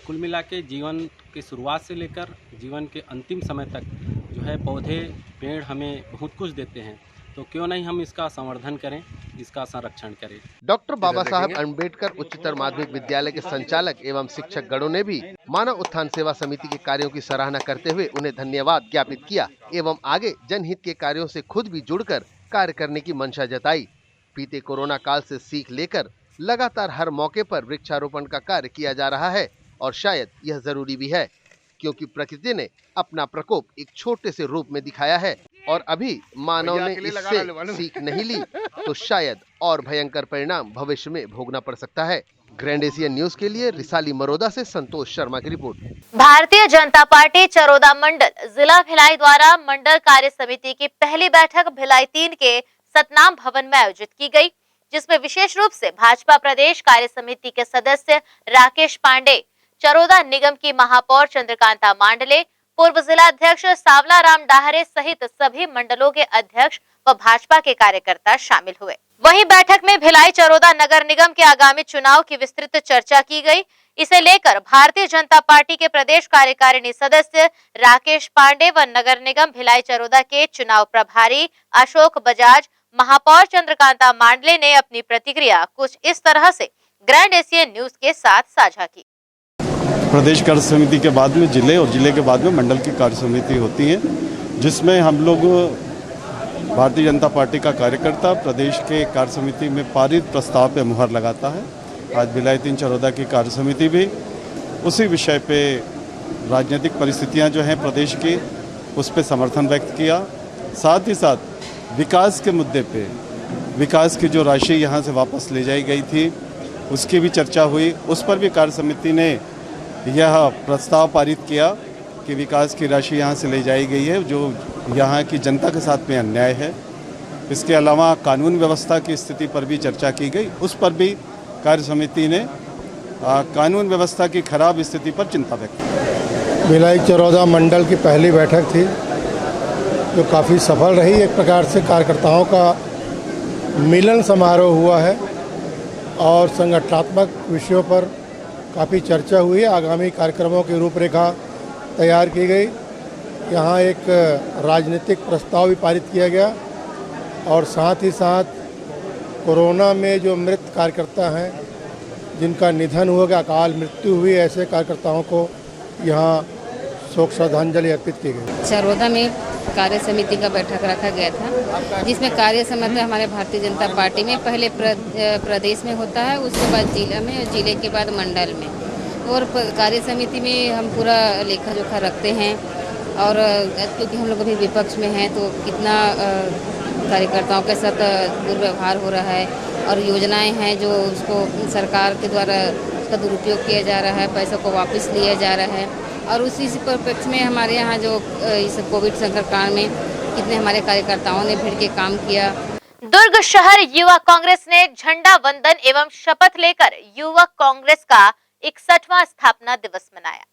कुल मिला के जीवन के शुरुआत से लेकर जीवन के अंतिम समय तक जो है पौधे, पेड़ हमें बहुत कुछ देते हैं, तो क्यों नहीं हम इसका संवर्धन करें, इसका संरक्षण करें। डॉक्टर बाबा साहब अम्बेडकर उच्चतर माध्यमिक विद्यालय के संचालक एवं शिक्षक गणों ने भी मानव उत्थान सेवा समिति के कार्यों की सराहना करते हुए उन्हें धन्यवाद ज्ञापित किया एवं आगे जनहित के कार्यों से खुद भी जुड़कर कार्य करने की मंशा जताई। बीते कोरोना काल से सीख लेकर लगातार हर मौके पर वृक्षारोपण का कार्य किया जा रहा है और शायद यह जरूरी भी है, क्योंकि प्रकृति ने अपना प्रकोप एक छोटे से रूप में दिखाया है और अभी मानव ने इससे सीख नहीं ली तो शायद और भयंकर परिणाम भविष्य में भोगना पड़ सकता है। ग्रैंड एशियन न्यूज के लिए रिसाली मरोदा से संतोष शर्मा की रिपोर्ट। भारतीय जनता पार्टी चरोदा मंडल जिला भिलाई द्वारा मंडल कार्य समिति की पहली बैठक भिलाई 3 के सतनाम भवन में आयोजित की गई, जिसमें विशेष रूप से भाजपा प्रदेश कार्य समिति के सदस्य राकेश पांडे, चरोदा निगम की महापौर चंद्रकांता मांडले, पूर्व जिलाध्यक्ष सावला राम डाहरे सहित सभी मंडलों के अध्यक्ष व भाजपा के कार्यकर्ता शामिल हुए। वहीं बैठक में भिलाई चरोदा नगर निगम के आगामी चुनाव की विस्तृत चर्चा की गई। इसे लेकर भारतीय जनता पार्टी के प्रदेश कार्यकारिणी सदस्य राकेश पांडे व नगर निगम भिलाई चरोदा के चुनाव प्रभारी अशोक बजाज, महापौर चंद्रकांता मांडले ने अपनी प्रतिक्रिया कुछ इस तरह से ग्रैंड एशियन न्यूज के साथ साझा की। प्रदेश कार्य समिति के बाद में जिले और जिले के बाद में मंडल की कार्य समिति होती है, जिसमें हम लोग भारतीय जनता पार्टी का कार्यकर्ता प्रदेश के कार्य समिति में पारित प्रस्ताव पे मुहर लगाता है। आज भिलाई 3 चरोदा की कार्य समिति भी उसी विषय पे राजनीतिक परिस्थितियां जो हैं प्रदेश की, उस पे समर्थन व्यक्त किया। साथ ही साथ विकास के मुद्दे पे, विकास की जो राशि यहाँ से वापस ले जाई गई थी उसकी भी चर्चा हुई। उस पर भी कार्य समिति ने यह प्रस्ताव पारित किया कि विकास की राशि यहाँ से ले जाई गई है, जो यहाँ की जनता के साथ में अन्याय है। इसके अलावा कानून व्यवस्था की स्थिति पर भी चर्चा की गई। उस पर भी कार्य समिति ने कानून व्यवस्था की खराब स्थिति पर चिंता व्यक्त की। भिलाई चरोदा मंडल की पहली बैठक थी जो काफ़ी सफल रही। एक प्रकार से कार्यकर्ताओं का मिलन समारोह हुआ है और संगठनात्मक विषयों पर काफ़ी चर्चा हुई है। आगामी कार्यक्रमों की रूपरेखा तैयार की गई। यहाँ एक राजनीतिक प्रस्ताव भी पारित किया गया और साथ ही साथ कोरोना में जो मृत कार्यकर्ता हैं, जिनका निधन हुआ, अकाल मृत्यु हुई, ऐसे कार्यकर्ताओं को यहाँ शोक श्रद्धांजलि अर्पित की गई। चरोदा में कार्य समिति का बैठक रखा गया था, जिसमें कार्य समिति हमारे भारतीय जनता पार्टी में पहले प्रदेश में होता है, उसके बाद जिला में और जिले के बाद मंडल में। और कार्य समिति में हम पूरा लेखा जोखा रखते हैं और क्योंकि हम लोग अभी विपक्ष में हैं तो कितना कार्यकर्ताओं के साथ दुर्व्यवहार हो रहा है और योजनाएं हैं जो उसको सरकार के द्वारा उसका दुरुपयोग किया जा रहा है, पैसों को वापस लिया जा रहा है। और उसी परिप्रेक्ष्य में हमारे यहाँ जो इस कोविड संकट काल में कितने हमारे कार्यकर्ताओं ने भिड़ के काम किया। दुर्ग शहर युवा कांग्रेस ने झंडा वंदन एवं शपथ लेकर युवा कांग्रेस का 61वां स्थापना दिवस मनाया।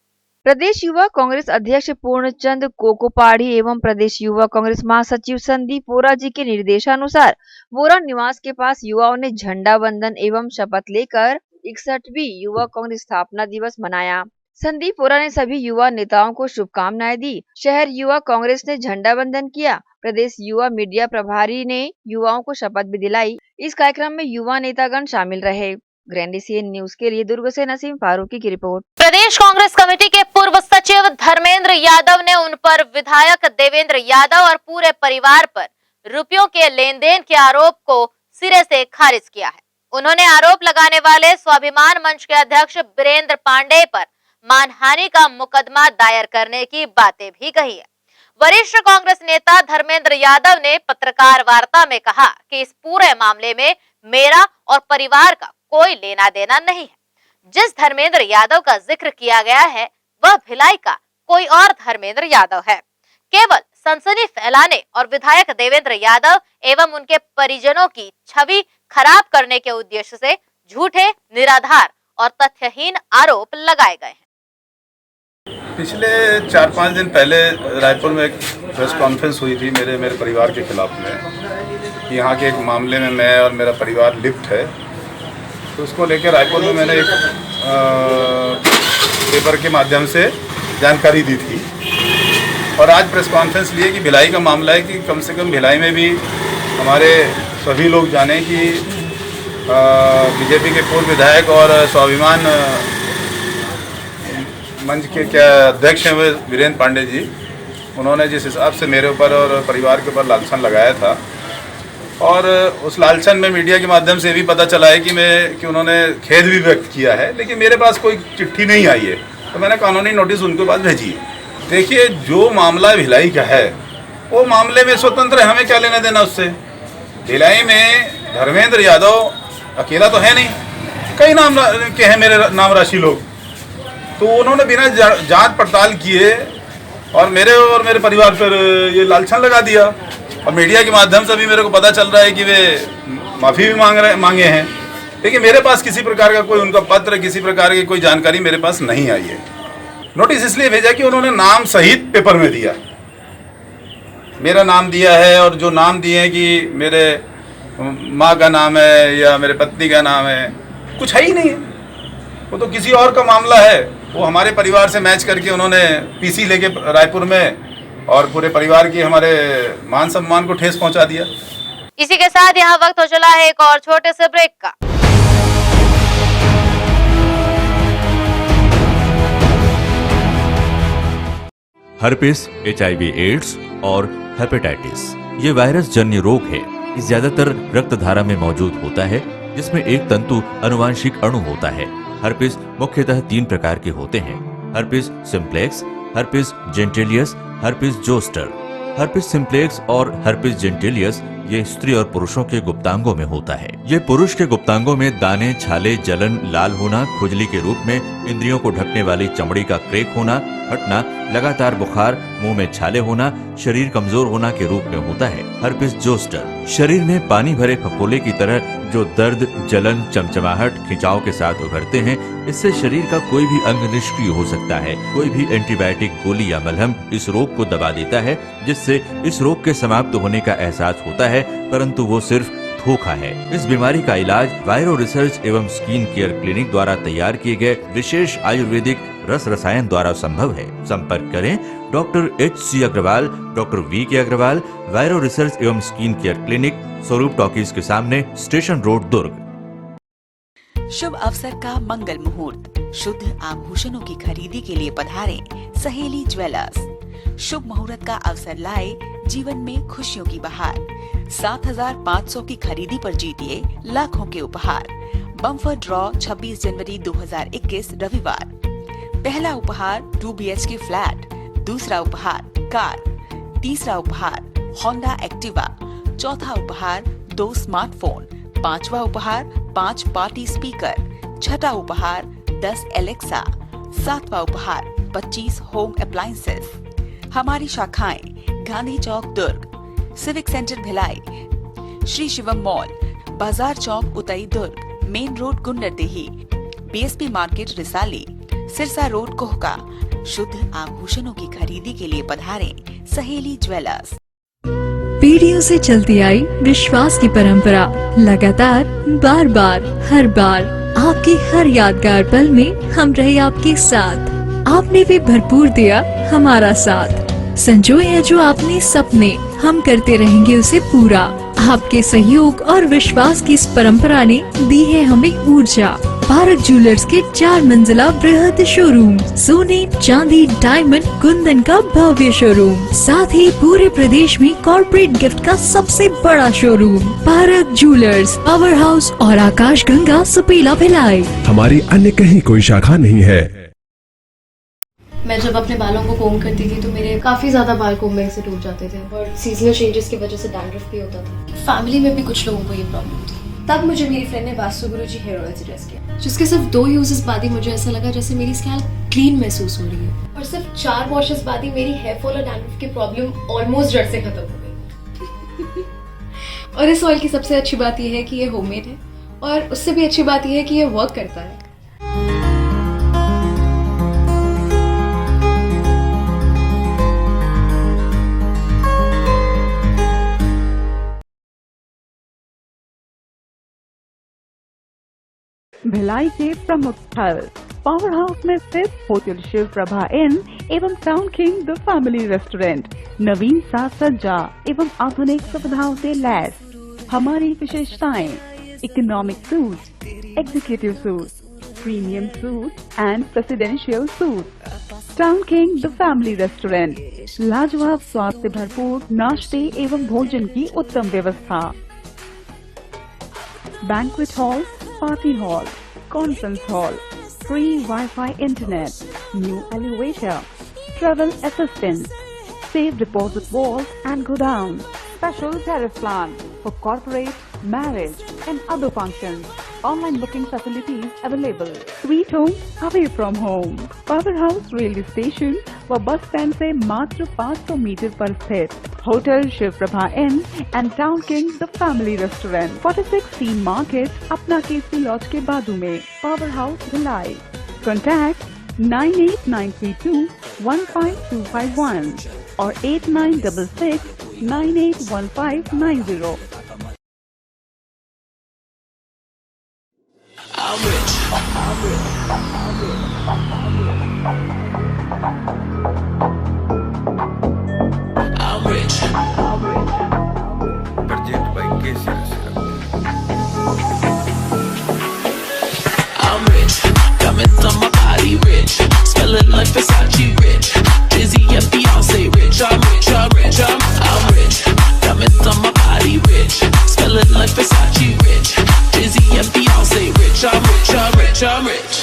प्रदेश युवा कांग्रेस अध्यक्ष पूर्णचंद कोकोपाड़ी एवं प्रदेश युवा कांग्रेस महासचिव संदीप वोरा जी के निर्देशानुसार वोरा निवास के पास युवाओं ने झंडा वंदन एवं शपथ लेकर 61वीं युवा कांग्रेस स्थापना दिवस मनाया। संदीप वोरा ने सभी युवा नेताओं को शुभकामनाएं दी। शहर युवा कांग्रेस ने झंडा वंदन किया। प्रदेश युवा मीडिया प्रभारी ने युवाओं को शपथ भी दिलाई। इस कार्यक्रम में युवा नेतागण शामिल रहे। ग्रैंड एशियन न्यूज के लिए दुर्ग से नसीम फारूकी की रिपोर्ट। प्रदेश कांग्रेस कमेटी के पूर्व सचिव धर्मेंद्र यादव ने उन पर विधायक देवेंद्र यादव और पूरे परिवार पर रुपयों के लेन देन के आरोप को सिरे से खारिज किया है। उन्होंने आरोप लगाने वाले स्वाभिमान मंच के अध्यक्ष वीरेंद्र पांडेय पर मानहानि का मुकदमा दायर करने की बातें भी कही है। वरिष्ठ कांग्रेस नेता धर्मेंद्र यादव ने पत्रकार वार्ता में कहा कि इस पूरे मामले में मेरा और परिवार का कोई लेना देना नहीं है। जिस धर्मेंद्र यादव का जिक्र किया गया है वह भिलाई का कोई और धर्मेंद्र यादव है। केवल सनसनी फैलाने और विधायक देवेंद्र यादव एवं उनके परिजनों की छवि खराब करने के उद्देश्य से झूठे, निराधार और तथ्यहीन आरोप लगाए गए हैं। पिछले 4-5 दिन पहले रायपुर में एक प्रेस कॉन्फ्रेंस हुई थी मेरे परिवार के खिलाफ में। यहाँ के एक मामले में मैं और मेरा परिवार लिप्त है, तो उसको लेकर रायपुर में मैंने एक पेपर के माध्यम से जानकारी दी थी। और आज प्रेस कॉन्फ्रेंस लिए कि भिलाई का मामला है कि कम से कम भिलाई में भी हमारे सभी लोग जाने कि बीजेपी के पूर्व विधायक और स्वाभिमान मंच के क्या अध्यक्ष हैं वे वीरेंद्र पांडे जी, उन्होंने जिस हिसाब से मेरे ऊपर और परिवार के ऊपर लांछन लगाया था, और उस लांछन में मीडिया के माध्यम से भी पता चला है कि उन्होंने खेद भी व्यक्त किया है, लेकिन मेरे पास कोई चिट्ठी नहीं आई है, तो मैंने कानूनी नोटिस उनके पास भेजी है। देखिए, जो मामला भिलाई का है वो मामले में स्वतंत्र है, हमें क्या लेना देना उससे। भिलाई में धर्मेंद्र यादव अकेला तो है नहीं, कई नाम के हैं मेरे नाम राशि लोग, तो उन्होंने बिना जांच पड़ताल किए और मेरे परिवार पर ये लांछन लगा दिया। और मीडिया के माध्यम से भी मेरे को पता चल रहा है कि वे माफ़ी भी मांगे हैं, लेकिन मेरे पास किसी प्रकार का कोई उनका पत्र, किसी प्रकार की कोई जानकारी मेरे पास नहीं आई है। नोटिस इसलिए भेजा कि उन्होंने नाम सहित पेपर में दिया, मेरा नाम दिया है, और जो नाम दिए हैं कि मेरे माँ का नाम है या मेरे पत्नी का नाम है, कुछ है ही नहीं है। वो तो किसी और का मामला है, वो हमारे परिवार से मैच करके उन्होंने पीसी लेके रायपुर में और पूरे परिवार की हमारे मान सम्मान को ठेस पहुंचा दिया। इसी के साथ यहाँ वक्त हो चला है एक और छोटे से ब्रेक का। हर्पिस, HIV एड्स और हेपेटाइटिस ये वायरस जन्य रोग है। ये ज्यादातर रक्त धारा में मौजूद होता है, जिसमें एक तंतु अनुवांशिक अणु होता है। हर्पिस मुख्यतः 3 प्रकार के होते हैं: herpes simplex, herpes genitalis, herpes zoster. Herpes simplex और हर्पिस जेंटिलियस ये स्त्री और पुरुषों के गुप्तांगों में होता है। ये पुरुष के गुप्तांगों में दाने, छाले, जलन, लाल होना, खुजली के रूप में, इंद्रियों को ढकने वाली चमड़ी का क्रेक होना, फटना, लगातार बुखार, मुंह में छाले होना, शरीर कमजोर होना के रूप में होता है। हर्पिस जोस्टर शरीर में पानी भरे फफोले की तरह जो दर्द, जलन, चमचमाहट, खिंचाव के साथ उभरते हैं। इससे शरीर का कोई भी अंग निष्क्रिय हो सकता है। कोई भी एंटीबायोटिक, गोली या मलहम इस रोग को दबा देता है, जिससे इस रोग के समाप्त होने का एहसास होता है, परंतु वो सिर्फ धोखा है। इस बीमारी का इलाज वायरो रिसर्च एवं स्किन केयर क्लिनिक द्वारा तैयार किए गए विशेष आयुर्वेदिक रस रसायन द्वारा संभव है। संपर्क करें doctor HC Agarwal, doctor VK Agarwal, viro research एवं skin care clinic, Swaroop talkies के सामने, स्टेशन रोड, दुर्ग। शुभ अवसर का मंगल मुहूर्त, शुद्ध आभूषणों की खरीदी के लिए पधारें सहेली ज्वेलर्स। शुभ मुहूर्त का अवसर लाए जीवन में खुशियों की बहार। 7,500 की खरीदी पर जीतिए लाखों के उपहार। बम्पर ड्रॉ 26 जनवरी 2021 रविवार। पहला उपहार 2 BHK फ्लैट, दूसरा उपहार कार, तीसरा उपहार होंडा एक्टिवा, चौथा उपहार 2 स्मार्टफोन, पांचवा उपहार 5 पार्टी स्पीकर, छठा उपहार 10 एलेक्सा, सातवां उपहार 25 होम अप्लायंसेस। हमारी शाखाएं Gandhi Chowk Durg, civic centre Bhilai, Shri Shivam mall, Bazaar Chowk Utai Durg, main road Gunderdehi, BSP market Risali, Sirsa road Kohka. शुद्ध आभूषणों की खरीदी के लिए पधारें सहेली ज्वेलर्स। पीढ़ियों से चलती आई विश्वास की परंपरा, लगातार बार बार हर बार आपके हर यादगार पल में हम रहे आपके साथ। आपने भी भरपूर दिया हमारा साथ। संजोए हैं जो आपने सपने, हम करते रहेंगे उसे पूरा। आपके सहयोग और विश्वास की इस परंपरा ने दी है हमें ऊर्जा। पारक ज्वेलर्स के 4 मंजिला बृहद शोरूम, सोने चांदी डायमंड कुंदन का भव्य शोरूम, साथ ही पूरे प्रदेश में कॉर्पोरेट गिफ्ट का सबसे बड़ा showroom. Park jewellers, power house और आकाश गंगा सुपेला भिलाई। हमारी अन्य कहीं कोई शाखा नहीं है। मैं जब अपने बालों को कोम करती थी तो मेरे काफी ज्यादा बाल कोम्बिंग से टूट जाते थे और सीजनल चेंजेस की वजह से डैंड्रफ भी होता था। फैमिली में भी कुछ लोगों को ये प्रॉब्लम थी। तब मुझे मेरी फ्रेंड ने वास्तु गुरुजी हेयर ऑयल सजेस्ट किया, जिसके सिर्फ 2 यूजेस बाद ही मुझे ऐसा लगा जैसे मेरी स्कैल्प क्लीन महसूस हो रही है और सिर्फ 4 वॉशेस बाद ही मेरी हेयर फॉल और डैंड्रफ की प्रॉब्लम ऑलमोस्ट जड़ से खत्म हो गई। और इस ऑयल की सबसे अच्छी बात यह है कि ये होममेड है और उससे भी अच्छी बात यह है कि ये वर्क करता है। भिलाई के प्रमुख स्थल पावर हाउस में स्थित होटल शिव प्रभा इन एवं town king the family restaurant नवीन साज सज्जा एवं आधुनिक सुविधाओं से लैस। हमारी विशेषताएं economic suite, executive suite, premium suite and presidential suite. Town king the family restaurant, लाजवाब स्वाद से भरपूर नाश्ते एवं भोजन की उत्तम व्यवस्था। Banquet hall, party hall, conference hall, free Wi-Fi internet, new elevator, travel assistance, safe deposit vault and godown, special tariff plan for corporate, marriage and other functions. Online booking facilities available. Sweet home away from home. Power House railway station व bus stand से मात्र 500 metre पर स्थित hotel Shiv Prabha inn and town king the family restaurant, 46 C market, Apna Kesari laws के बाजू में। Power house Bhilai. Contact 98932 15251 और 8966 981590। Smelling like Versace rich, Dizzy and Beyonce rich. I'm rich, I'm rich, I'm rich. Diamonds on my body rich, smelling like Versace rich, Dizzy and Beyonce rich. I'm rich, I'm rich, I'm rich.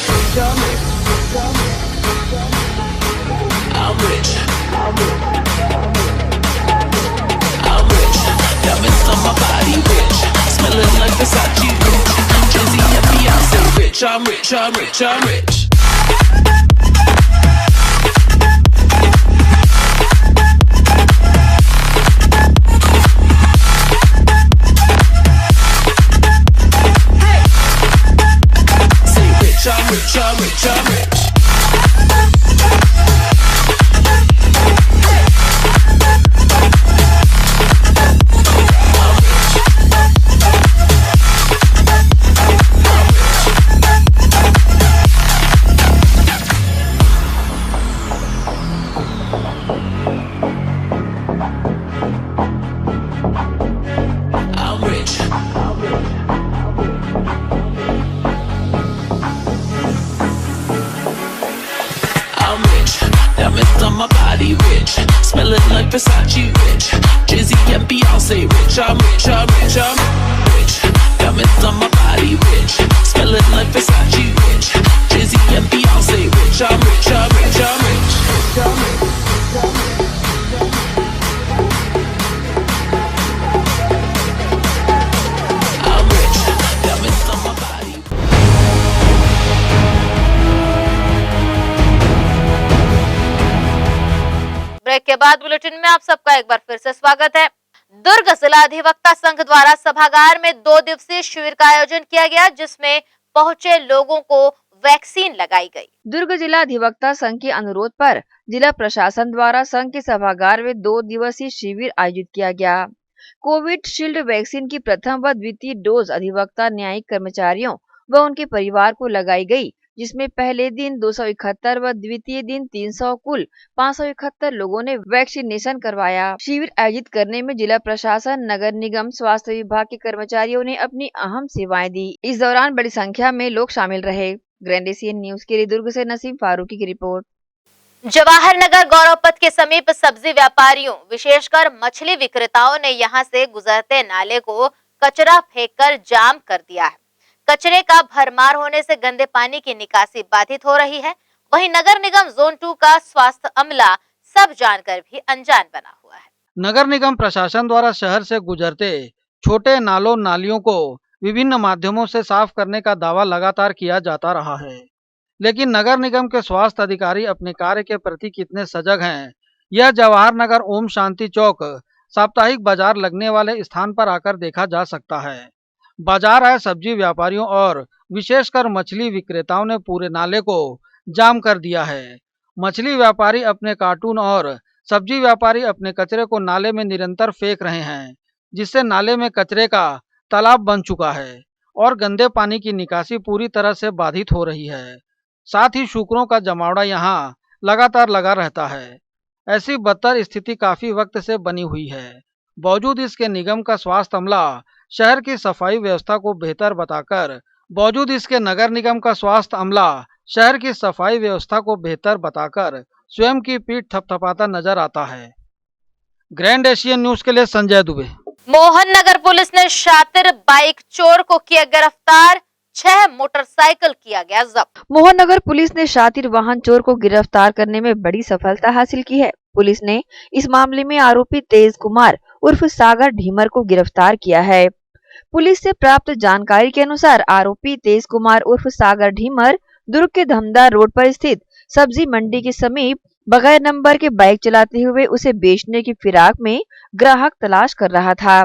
I'm rich, I'm rich. Diamonds on my body rich, smelling like Versace rich, Dizzy and Beyonce rich. I'm rich, I'm rich, I'm rich. I'm rich, I'm rich, I'm rich. Versace rich, Dizzy and Beyonce rich. I'm rich, I'm rich, I'm rich. Diamonds on my body rich, smelling like Versace rich, Dizzy and Beyonce rich. I'm rich, I'm rich, I'm rich. बाद bulletin में आप सबका एक बार फिर से स्वागत है। दुर्ग जिला अधिवक्ता संघ द्वारा सभागार में 2 दिवसीय शिविर का आयोजन किया गया, जिसमें पहुंचे लोगों को वैक्सीन लगाई गई। दुर्ग जिला अधिवक्ता संघ के अनुरोध पर जिला प्रशासन द्वारा संघ के सभागार में 2 दिवसीय शिविर आयोजित किया गया। कोविड शील्ड वैक्सीन की प्रथम व द्वितीय डोज अधिवक्ता न्यायिक कर्मचारियों व उनके परिवार को लगाई गई, जिसमें पहले दिन 271 व द्वितीय दिन 300 कुल 571 लोगों ने वैक्सीनेशन करवाया। शिविर आयोजित करने में जिला प्रशासन, नगर निगम, स्वास्थ्य विभाग के कर्मचारियों ने अपनी अहम सेवाएं दी। इस दौरान बड़ी संख्या में लोग शामिल रहे। ग्रैंड एशियन न्यूज के लिए दुर्ग से नसीम फारूकी की रिपोर्ट। जवाहर नगर गौरव पथ के समीप सब्जी व्यापारियों, विशेषकर मछली विक्रेताओं ने यहां से गुजरते नाले को कचरा फेंककर जाम कर दिया है। कचरे का भरमार होने से गंदे पानी की निकासी बाधित हो रही है। वहीं नगर निगम जोन 2 का स्वास्थ्य अमला सब जानकर भी अनजान बना हुआ है। नगर निगम प्रशासन द्वारा शहर से गुजरते छोटे नालों नालियों को विभिन्न माध्यमों से साफ करने का दावा लगातार किया जाता रहा है, लेकिन नगर निगम के स्वास्थ्य अधिकारी अपने कार्य के प्रति कितने सजग हैं, यह जवाहर नगर ओम शांति चौक साप्ताहिक बाजार लगने वाले स्थान पर आकर देखा जा सकता है। बाजार आए सब्जी व्यापारियों और विशेषकर मछली विक्रेताओं ने पूरे नाले को जाम कर दिया है। मछली व्यापारी अपने कार्टून और सब्जी व्यापारी अपने कचरे को नाले में निरंतर फेंक रहे हैं, जिससे नाले में कचरे का तालाब बन चुका है और गंदे पानी की निकासी पूरी तरह से बाधित हो रही है। साथ ही शुक्रों का जमावड़ा यहाँ लगातार लगा रहता है। ऐसी बदतर स्थिति काफी वक्त से बनी हुई है। बावजूद इसके निगम का स्वास्थ्य अमला शहर की सफाई व्यवस्था को बेहतर बताकर स्वयं की पीठ थपथपाता नजर आता है। ग्रैंड एशियन न्यूज के लिए संजय दुबे। मोहन नगर पुलिस ने शातिर बाइक चोर को किया गिरफ्तार, 6 मोटरसाइकिल किया गया जब्त। मोहन नगर पुलिस ने शातिर वाहन चोर को गिरफ्तार करने में बड़ी सफलता हासिल की है। पुलिस ने इस मामले में आरोपी तेज कुमार उर्फ सागर ढीमर को गिरफ्तार किया है। पुलिस से प्राप्त जानकारी के अनुसार आरोपी तेज कुमार उर्फ सागर ढीमर दुर्ग के धमदार रोड पर स्थित सब्जी मंडी के समीप बगैर नंबर के बाइक चलाते हुए उसे बेचने की फिराक में ग्राहक तलाश कर रहा था,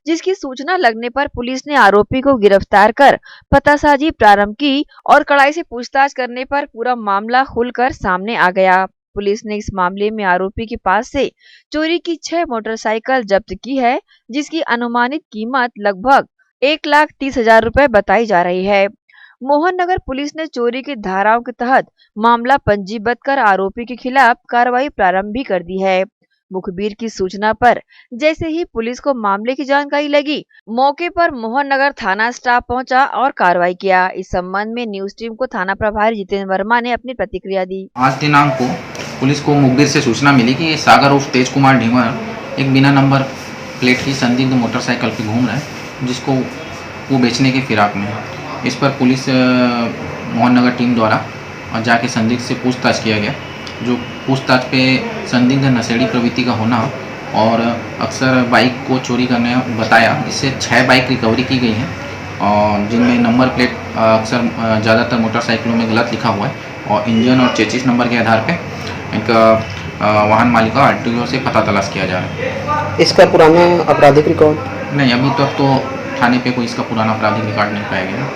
जिसकी सूचना लगने पर पुलिस ने आरोपी को गिरफ्तार कर पतासाजी प्रारंभ की और कड़ाई से पूछताछ करने पर पूरा मामला खुलकर सामने आ गया। पुलिस ने इस मामले में आरोपी के पास से चोरी की 6 मोटरसाइकिल जब्त की है, जिसकी अनुमानित कीमत लगभग 1,30,000 रुपए बताई जा रही है। मोहन नगर पुलिस ने चोरी की धाराओं के तहत मामला पंजीबद्ध कर आरोपी के खिलाफ कार्रवाई प्रारंभ भी कर दी है। मुखबिर की सूचना पर जैसे ही पुलिस को मामले की जानकारी लगी, मौके पर मोहन नगर थाना स्टाफ पहुंचा और कार्रवाई किया। इस संबंध में न्यूज टीम को थाना प्रभारी जितेंद्र वर्मा ने अपनी प्रतिक्रिया दी। आज दिनांक को पुलिस को मुखबिर से सूचना मिली कि सागर उर्फ तेज कुमार ढीमर एक बिना नंबर प्लेट की संदिग्ध मोटरसाइकिल पे घूम रहा है, जिसको वो बेचने की फिराक में है। इस पर पुलिस मोहन नगर टीम द्वारा जाके संदिग्ध से पूछताछ किया गया, जो पूछताछ पे संदिग्ध नशेड़ी प्रवृत्ति का होना और अक्सर बाइक को चोरी करने बताया। इससे 6 बाइक रिकवरी की गई हैं और जिनमें नंबर प्लेट अक्सर ज़्यादातर मोटरसाइकिलों में गलत लिखा हुआ है और इंजन और चेचिस नंबर के आधार पे इनका वाहन मालिक का RTO से पता तलाश किया जा रहा है। इसका पुराना आपराधिक रिकॉर्ड नहीं, अभी तक तो थाने पे कोई इसका पुराना आपराधिक रिकॉर्ड नहीं पाया गया।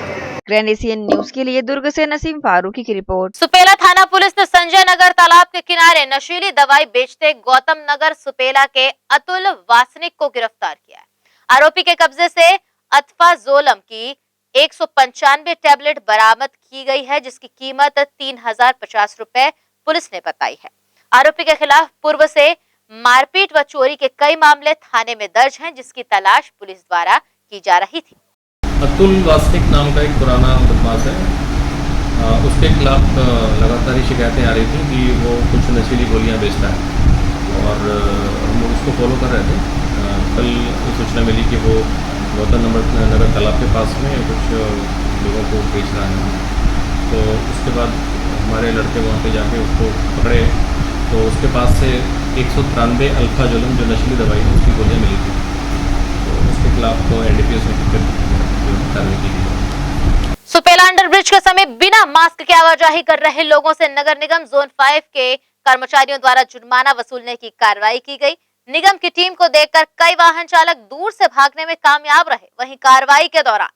ग्रैंड एशियन न्यूज के लिए दुर्ग से नसीम फारूकी की रिपोर्ट। सुपेला थाना पुलिस ने संजय नगर तालाब के किनारे नशीली दवाई बेचते गौतम नगर सुपेला के अतुल वासनिक को गिरफ्तार किया है। आरोपी के कब्जे से अतफाजोलम की 195 टैबलेट बरामद की गई है, जिसकी कीमत 3,050 रुपए पुलिस ने बताई है। आरोपी के खिलाफ पूर्व से मारपीट व चोरी के कई मामले थाने में दर्ज हैं, जिसकी तलाश पुलिस द्वारा की जा रही थी। अतुल वासनिक नाम का एक पुराना बदमाश है, उसके खिलाफ लगातार ही शिकायतें आ रही थी कि वो कुछ नशीली गोलियां बेचता है और हम लोग उसको फॉलो कर रहे थे। कल सूचना मिली कि वो गौतम नगर तालाब के पास में कुछ लोगों को बेच रहा है, तो उसके बाद हमारे लड़के वहाँ पे जाके उसको पकड़े, तो उसके पास से 193 अल्फाजोलम जो नशीली दवाई है उसकी गोलियाँ मिली थी, तो उसके खिलाफ तो NDPS में कार्रवाई की गई। सुपेला अंडरब्रिज के समीप बिना मास्क के आवाजाही कर रहे लोगों से नगर निगम जोन 5 के कर्मचारियों द्वारा जुर्माना वसूलने की कार्रवाई की गई। निगम की टीम को देखकर कई वाहन चालक दूर से भागने में कामयाब रहे। वहीं कार्रवाई के दौरान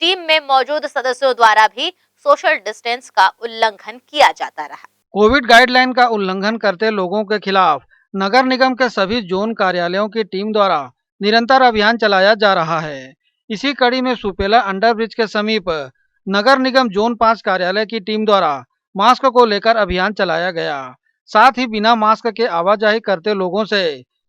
टीम में मौजूद सदस्यों द्वारा भी सोशल डिस्टेंस का उल्लंघन किया जाता रहा। कोविड गाइडलाइन का उल्लंघन करते लोगों के खिलाफ नगर निगम के सभी जोन कार्यालयों की टीम द्वारा निरंतर अभियान चलाया जा रहा है। इसी कड़ी में सुपेला अंडरब्रिज के समीप नगर निगम जोन 5 कार्यालय की टीम द्वारा मास्क को लेकर अभियान चलाया गया। साथ ही बिना मास्क के आवाजाही करते लोगों से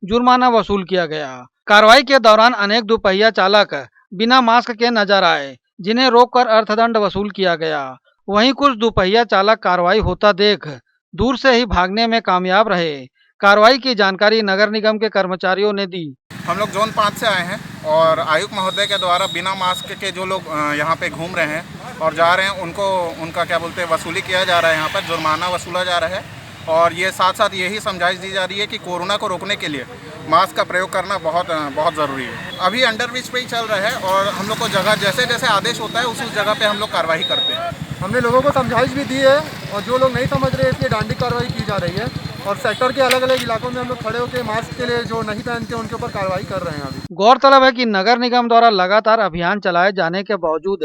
जुर्माना वसूल किया गया। कार्रवाई के दौरान अनेक दुपहिया चालक बिना मास्क के नजर आए, जिन्हें रोककर अर्थदंड वसूल किया गया। वहीं कुछ दुपहिया चालक कार्रवाई होता देख दूर से ही भागने में कामयाब रहे। कार्रवाई की जानकारी नगर निगम के कर्मचारियों ने दी। हम लोग जोन 5 से आए हैं और आयुक्त महोदय के द्वारा बिना मास्क के जो लोग यहाँ पे घूम रहे हैं और जा रहे हैं उनको उनका क्या बोलते हैं वसूली किया जा रहा है। यहाँ पर जुर्माना वसूला जा रहा है और ये साथ साथ यही समझाइश दी जा रही है कि कोरोना को रोकने के लिए मास्क का प्रयोग करना बहुत ज़रूरी है। अभी अंडरब्रिज पे ही चल रहा है और हम लोग को जगह जैसे जैसे आदेश होता है उस जगह पे हम लोग कार्रवाई करते हैं। हमने लोगों को समझाइश भी दी है और जो लोग नहीं समझ रहे इसलिए डांडी कार्रवाई की जा रही है और सेक्टर के अलग अलग इलाकों में हम लोग खड़े होकर मास्क के लिए जो नहीं पहनते उनके ऊपर कार्रवाई कर रहे हैं। अभी गौरतलब है कि नगर निगम द्वारा लगातार अभियान चलाए जाने के बावजूद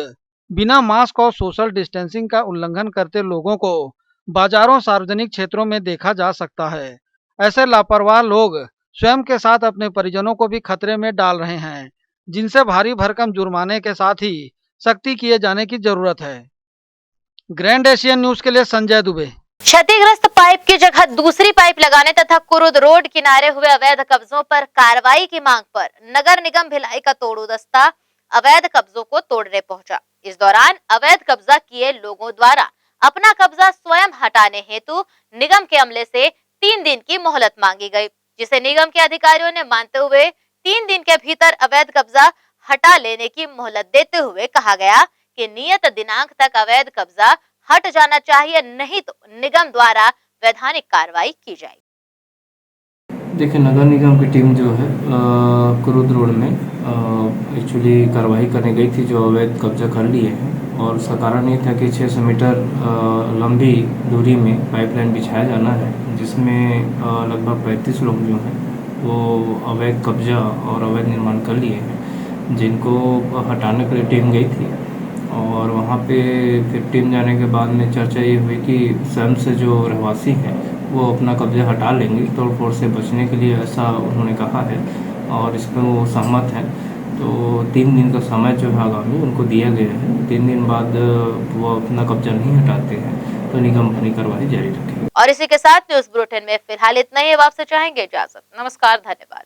बिना मास्क और सोशल डिस्टेंसिंग का उल्लंघन करते लोगों को बाजारों, सार्वजनिक क्षेत्रों में देखा जा सकता है। ऐसे लापरवाह लोग स्वयं के साथ अपने परिजनों को भी खतरे में डाल रहे हैं, जिनसे भारी भरकम जुर्माने के साथ ही सख्ती किए जाने की जरूरत है। ग्रैंड एशियन न्यूज के लिए संजय दुबे। क्षतिग्रस्त पाइप की जगह दूसरी पाइप लगाने तथा कुरुद रोड किनारे हुए अवैध कब्जों पर कार्रवाई की मांग पर नगर निगम भिलाई का तोड़ू दस्ता अवैध कब्जों को तोड़ने पहुंचा। इस दौरान अवैध कब्जा किए लोगों द्वारा अपना कब्जा स्वयं हटाने हेतु निगम के अमले से 3 दिन की मोहलत मांगी गई, जिसे निगम के अधिकारियों ने मानते हुए 3 दिन के भीतर अवैध कब्जा हटा लेने की मोहलत देते हुए कहा गया कि नियत दिनांक तक अवैध कब्जा हट जाना चाहिए, नहीं तो निगम द्वारा वैधानिक कार्रवाई की जाएगी। देखिए, नगर निगम की टीम जो है कुरुद रोड में एक्चुअली कार्रवाई करने गई थी जो अवैध कब्जा कर लिए हैं और उसका कारण ये था कि 600 मीटर लंबी दूरी में पाइपलाइन बिछाया जाना है, जिसमें लगभग 35 लोग जो हैं वो अवैध कब्जा और अवैध निर्माण कर लिए हैं, जिनको हटाने के लिए टीम गई थी। और वहाँ पे फिर टीम जाने के बाद में चर्चा ये हुई कि स्वयं से जो रहवासी हैं वो अपना कब्जा हटा लेंगे, तोड़फोड़ से बचने के लिए, ऐसा उन्होंने कहा है और इसमें वो सहमत हैं। तो 3 दिन का समय जो है आगामी उनको दिया गया है। 3 दिन बाद वो अपना कब्जा नहीं हटाते हैं तो निगम अपनी कार्रवाई जारी रखेगा। और इसी के साथ न्यूज बुलेटिन में फिलहाल इतना ही। अब आपसे चाहेंगे इजाजत। नमस्कार, धन्यवाद।